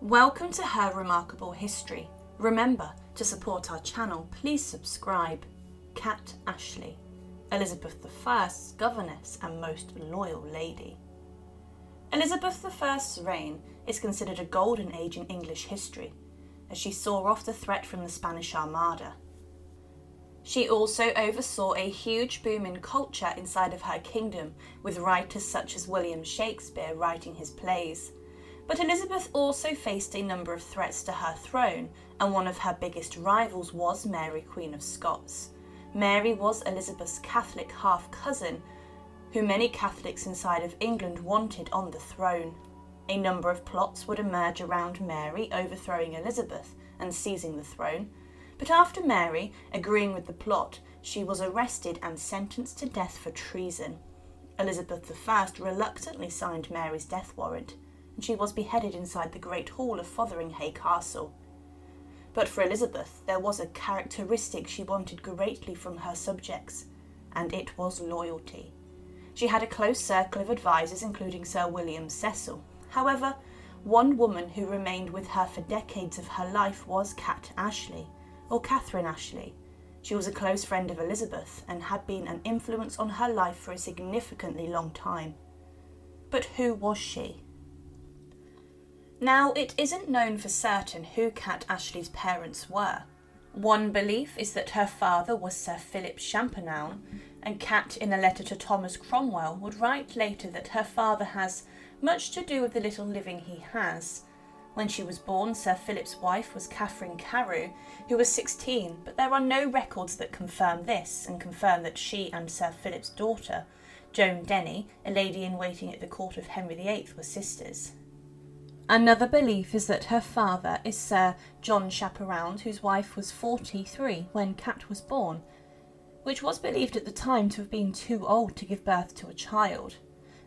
Welcome to her remarkable history. Remember, to support our channel, please subscribe. Kat Ashley, Elizabeth I's governess and most loyal lady. Elizabeth I's reign is considered a golden age in English history, as she saw off the threat from the Spanish Armada. She also oversaw a huge boom in culture inside of her kingdom, with writers such as William Shakespeare writing his plays. But Elizabeth also faced a number of threats to her throne, and one of her biggest rivals was Mary Queen of Scots. Mary was Elizabeth's Catholic half-cousin, who many Catholics inside of England wanted on the throne. A number of plots would emerge around Mary overthrowing Elizabeth and seizing the throne, but after Mary agreeing with the plot, she was arrested and sentenced to death for treason. Elizabeth I reluctantly signed Mary's death warrant, and she was beheaded inside the Great Hall of Fotheringhay Castle. But for Elizabeth, there was a characteristic she wanted greatly from her subjects, and it was loyalty. She had a close circle of advisors, including Sir William Cecil. However, one woman who remained with her for decades of her life was Katherine Ashley. She was a close friend of Elizabeth and had been an influence on her life for a significantly long time. But who was she? Now, it isn't known for certain who Kat Ashley's parents were. One belief is that her father was Sir Philip Champernowne, and Kat, in a letter to Thomas Cromwell, would write later that her father has much to do with the little living he has. When she was born, Sir Philip's wife was Catherine Carew, who was 16, but there are no records that confirm this and confirm that she and Sir Philip's daughter, Joan Denny, a lady-in-waiting at the court of Henry VIII, were sisters. Another belief is that her father is Sir John Chaperound, whose wife was 43 when Kat was born, which was believed at the time to have been too old to give birth to a child.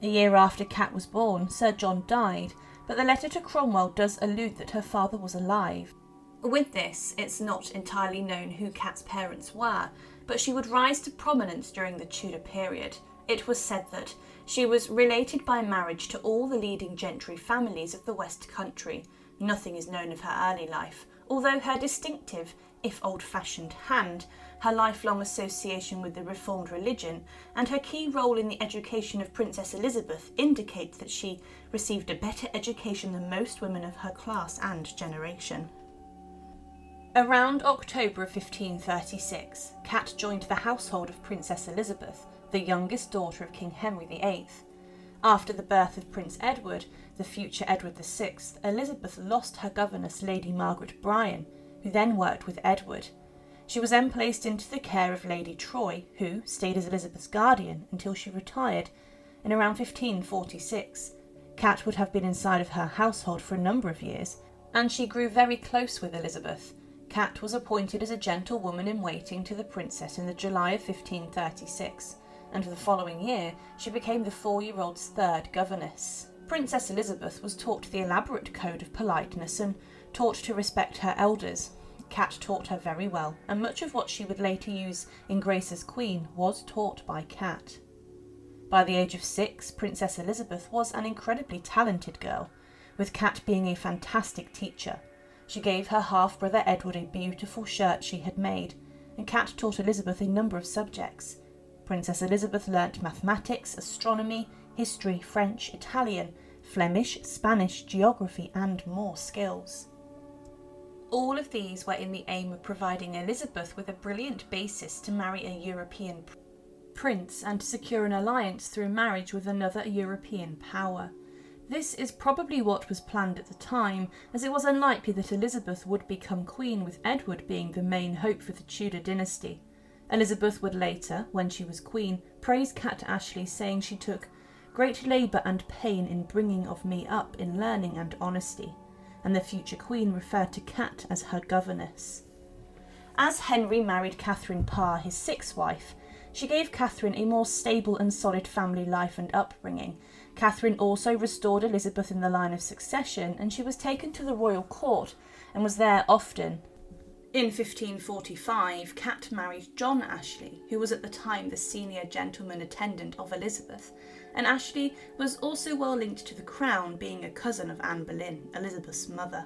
A year after Kat was born, Sir John died, but the letter to Cromwell does allude that her father was alive. With this, it's not entirely known who Kat's parents were, but she would rise to prominence during the Tudor period. It was said that she was related by marriage to all the leading gentry families of the West Country. Nothing is known of her early life, although her distinctive, if old-fashioned, hand, her lifelong association with the Reformed religion, and her key role in the education of Princess Elizabeth indicate that she received a better education than most women of her class and generation. Around October of 1536, Kat joined the household of Princess Elizabeth, the youngest daughter of King Henry VIII. After the birth of Prince Edward, the future Edward VI, Elizabeth lost her governess, Lady Margaret Bryan, who then worked with Edward. She was then placed into the care of Lady Troy, who stayed as Elizabeth's guardian until she retired in around 1546. Kat would have been inside of her household for a number of years, and she grew very close with Elizabeth. Kat was appointed as a gentlewoman-in-waiting to the princess in the July of 1536, and for the following year she became the 4-year-old's third governess. Princess Elizabeth was taught the elaborate code of politeness and taught to respect her elders. Kat taught her very well, and much of what she would later use in Grace as Queen was taught by Kat. By the age of 6, Princess Elizabeth was an incredibly talented girl, with Kat being a fantastic teacher. She gave her half-brother Edward a beautiful shirt she had made, and Kat taught Elizabeth a number of subjects. Princess Elizabeth learnt mathematics, astronomy, history, French, Italian, Flemish, Spanish, geography, and more skills. All of these were in the aim of providing Elizabeth with a brilliant basis to marry a European prince and to secure an alliance through marriage with another European power. This is probably what was planned at the time, as it was unlikely that Elizabeth would become queen, with Edward being the main hope for the Tudor dynasty. Elizabeth would later, when she was queen, praise Kat Ashley, saying she took great labour and pain in bringing of me up in learning and honesty, and the future queen referred to Kat as her governess. As Henry married Catherine Parr, his 6th wife, she gave Catherine a more stable and solid family life and upbringing. Catherine also restored Elizabeth in the line of succession, and she was taken to the royal court and was there often. In 1545, Kat married John Ashley, who was at the time the senior gentleman attendant of Elizabeth, and Ashley was also well linked to the crown, being a cousin of Anne Boleyn, Elizabeth's mother.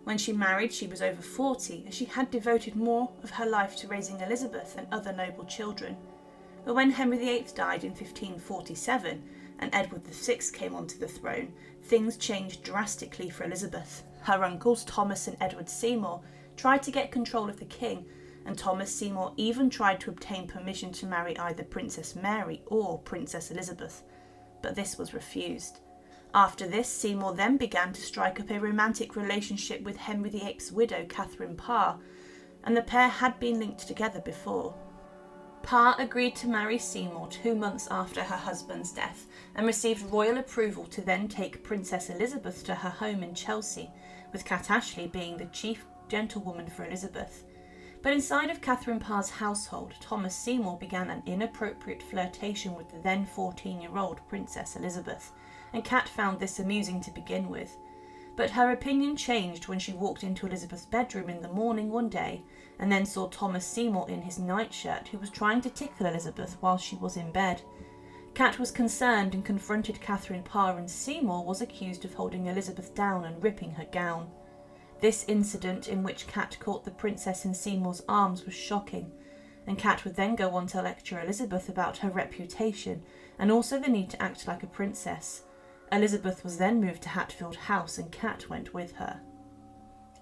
When she married, she was over 40, as she had devoted more of her life to raising Elizabeth and other noble children. But when Henry VIII died in 1547 and Edward VI came onto the throne, things changed drastically for Elizabeth. Her uncles Thomas and Edward Seymour tried to get control of the king, and Thomas Seymour even tried to obtain permission to marry either Princess Mary or Princess Elizabeth, but this was refused. After this, Seymour then began to strike up a romantic relationship with Henry VIII's widow, Katherine Parr, and the pair had been linked together before. Parr agreed to marry Seymour 2 months after her husband's death and received royal approval to then take Princess Elizabeth to her home in Chelsea, with Kat Ashley being the chief gentlewoman for Elizabeth. But inside of Katherine Parr's household, Thomas Seymour began an inappropriate flirtation with the then 14-year-old Princess Elizabeth, and Kat found this amusing to begin with. But her opinion changed when she walked into Elizabeth's bedroom in the morning one day and then saw Thomas Seymour in his nightshirt, who was trying to tickle Elizabeth while she was in bed. Kat was concerned and confronted Katherine Parr, and Seymour was accused of holding Elizabeth down and ripping her gown. This incident, in which Kat caught the princess in Seymour's arms, was shocking, and Kat would then go on to lecture Elizabeth about her reputation and also the need to act like a princess. Elizabeth was then moved to Hatfield House, and Kat went with her.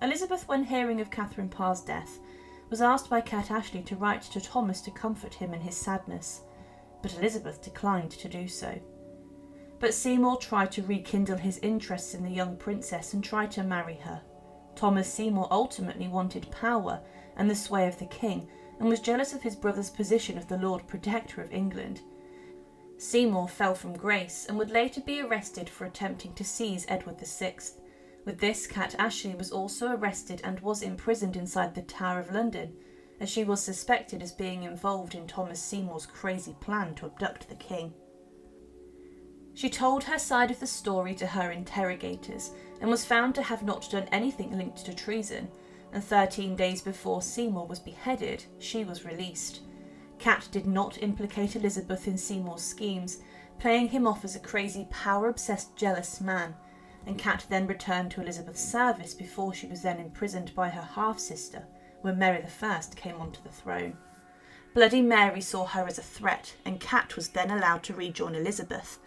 Elizabeth, when hearing of Katherine Parr's death, was asked by Kat Ashley to write to Thomas to comfort him in his sadness, but Elizabeth declined to do so. But Seymour tried to rekindle his interest in the young princess and tried to marry her. Thomas Seymour ultimately wanted power and the sway of the king, and was jealous of his brother's position of the Lord Protector of England. Seymour fell from grace and would later be arrested for attempting to seize Edward VI. With this, Kat Ashley was also arrested and was imprisoned inside the Tower of London, as she was suspected as being involved in Thomas Seymour's crazy plan to abduct the king. She told her side of the story to her interrogators and was found to have not done anything linked to treason, and 13 days before Seymour was beheaded, she was released. Kat did not implicate Elizabeth in Seymour's schemes, playing him off as a crazy, power-obsessed, jealous man, and Kat then returned to Elizabeth's service before she was then imprisoned by her half-sister, when Mary I came onto the throne. Bloody Mary saw her as a threat, and Kat was then allowed to rejoin Elizabeth.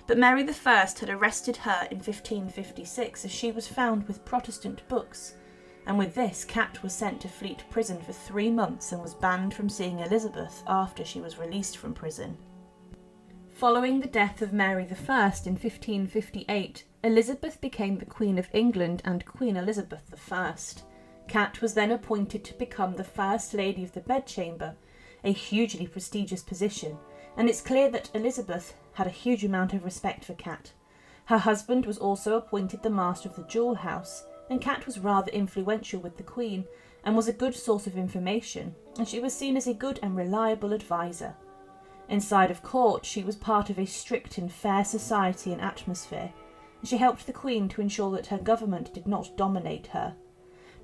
But Mary I had arrested her in 1556 as she was found with Protestant books, and with this Kat was sent to Fleet Prison for 3 months and was banned from seeing Elizabeth after she was released from prison. Following the death of Mary I in 1558, Elizabeth became the Queen of England and Queen Elizabeth I. Kat was then appointed to become the First Lady of the Bedchamber, a hugely prestigious position, and it's clear that Elizabeth had a huge amount of respect for Kat. Her husband was also appointed the Master of the Jewel House, and Kat was rather influential with the Queen and was a good source of information, and she was seen as a good and reliable advisor. Inside of court, she was part of a strict and fair society and atmosphere, and she helped the Queen to ensure that her government did not dominate her.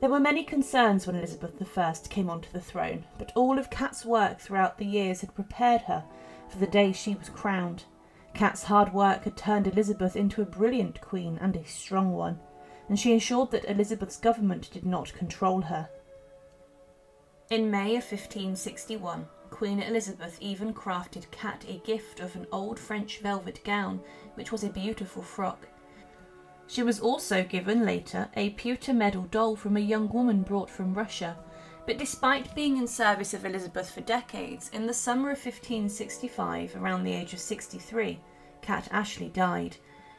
There were many concerns when Elizabeth I came onto the throne, but all of Kat's work throughout the years had prepared her for the day she was crowned. Kat's hard work had turned Elizabeth into a brilliant queen and a strong one, and she ensured that Elizabeth's government did not control her. In May of 1561, Queen Elizabeth even crafted Kat a gift of an old French velvet gown, which was a beautiful frock. She was also given later a pewter medal doll from a young woman brought from Russia, but despite being in service of Elizabeth for decades, in the summer of 1565, around the age of 63, Kat Ashley died.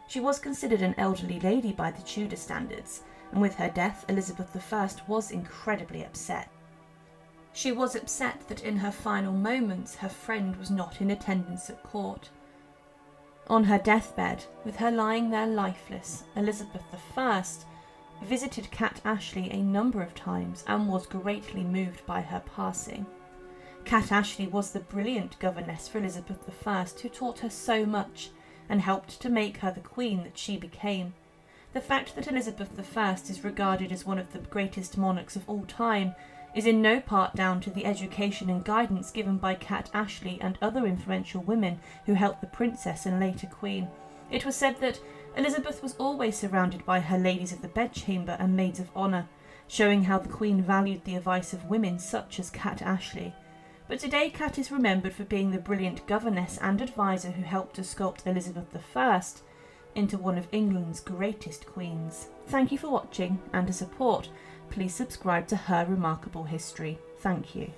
She was considered an elderly lady by the Tudor standards, and with her death, Elizabeth I was incredibly upset. She was upset that in her final moments her friend was not in attendance at court. On her deathbed, with her lying there lifeless, Elizabeth I visited Kat Ashley a number of times and was greatly moved by her passing. Kat Ashley was the brilliant governess for Elizabeth I who taught her so much and helped to make her the queen that she became. The fact that Elizabeth I is regarded as one of the greatest monarchs of all time is in no part down to the education and guidance given by Kat Ashley and other influential women who helped the princess and later queen. It was said that Elizabeth was always surrounded by her ladies of the bedchamber and maids of honour, showing how the queen valued the advice of women such as Kat Ashley. But today Kat is remembered for being the brilliant governess and advisor who helped to sculpt Elizabeth I into one of England's greatest queens. Thank you for watching, and to support, please subscribe to Her Remarkable History. Thank you.